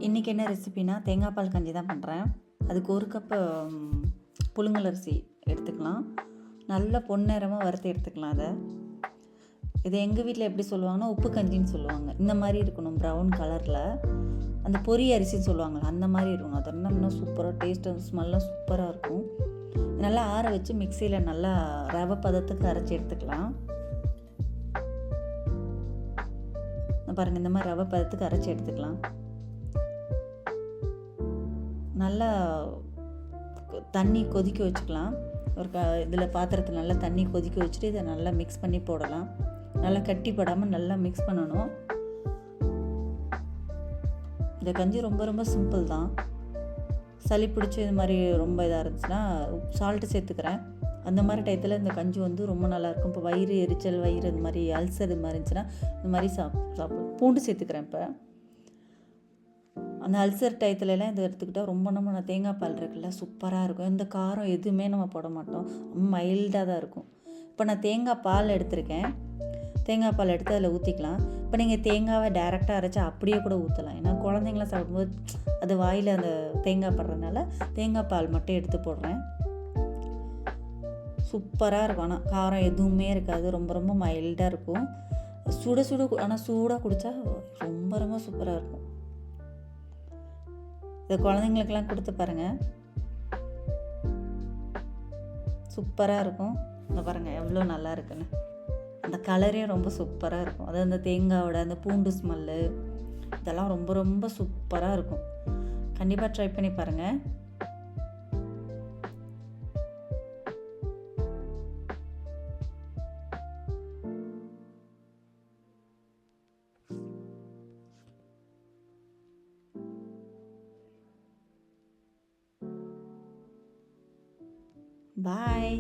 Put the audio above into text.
இன்றைக்கி என்ன ரெசிபினா தேங்காய் பால் கஞ்சி தான் பண்ணுறேன். அதுக்கு 1 கப்பு புழுங்கல் அரிசி எடுத்துக்கலாம். நல்லா பொன்னிறமாக வறுத்து எடுத்துக்கலாம். இதை எங்கள் வீட்டில் எப்படி சொல்லுவாங்கன்னா உப்பு கஞ்சின்னு சொல்லுவாங்க. இந்த மாதிரி இருக்கணும், ப்ரௌன் கலரில். அந்த பொரி அரிசின்னு சொல்லுவாங்கள்ல, அந்த மாதிரி இருக்கணும். அது இன்னும் சூப்பராக டேஸ்ட்டு ஸ்மெல்லாம் சூப்பராக இருக்கும். நல்லா ஆற வச்சு மிக்சியில் நல்லா ரவை பதத்துக்கு அரைச்சி எடுத்துக்கலாம். பாருங்கள், இந்த மாதிரி ரவை பதத்துக்கு அரைச்சி எடுத்துக்கலாம். நல்லா தண்ணி கொதிக்க வச்சுக்கலாம். இதில் பாத்திரத்தில் நல்லா தண்ணி கொதிக்க வச்சுட்டு இதை நல்லா மிக்ஸ் பண்ணி போடலாம். நல்லா கட்டிப்படாமல் நல்லா மிக்ஸ் பண்ணணும். இந்த கஞ்சி ரொம்ப ரொம்ப சிம்பிள் தான். சளி பிடிச்சி இது மாதிரி ரொம்ப இதாக இருந்துச்சுன்னா சால்ட்டு சேர்த்துக்கிறேன். அந்த மாதிரி டயத்தில் இந்த கஞ்சி ரொம்ப நல்லாயிருக்கும். இப்போ வயிறு எரிச்சல், வயிறு இந்த மாதிரி அல்சர் இது மாதிரி இருந்துச்சுன்னா இந்த மாதிரி சாப்பிடும். பூண்டு சேர்த்துக்கிறேன். இப்போ அந்த அல்சர் டயத்துலலாம் இதை எடுத்துக்கிட்டால் ரொம்ப நம்ம தேங்காய் பால் இருக்குல்ல, சூப்பராக இருக்கும். இந்த காரம் எதுவுமே நம்ம போட மாட்டோம், மைல்டாக தான் இருக்கும். இப்போ நான் தேங்காய் பால் எடுத்திருக்கேன். தேங்காய் பால் எடுத்து அதில் ஊற்றிக்கலாம். இப்போ நீங்கள் தேங்காவை டைரெக்டாக அரைச்சா அப்படியே கூட ஊற்றலாம். ஏன்னா குழந்தைங்களாம் சாப்பிடும்போது அது வாயில் அந்த தேங்காய் படுறதுனால தேங்காய் பால் மட்டும் எடுத்து போடுறேன். சூப்பராக இருக்கும். ஆனால் காரம் எதுவுமே இருக்காது, ரொம்ப ரொம்ப மைல்டாக இருக்கும். ஆனால் சூடாக குடித்தா ரொம்ப ரொம்ப சூப்பராக இருக்கும். இதை குழந்தைங்களுக்கெல்லாம் கொடுத்து பாருங்கள், சூப்பராக இருக்கும். இந்த பாருங்கள் எவ்வளோ நல்லா இருக்குன்னு. அந்த கலரே ரொம்ப சூப்பராக இருக்கும். அது அந்த தேங்காயோட அந்த பூண்டு ஸ்மெல்லு இதெல்லாம் ரொம்ப ரொம்ப சூப்பராக இருக்கும். கண்டிப்பாக ட்ரை பண்ணி பாருங்கள். Bye.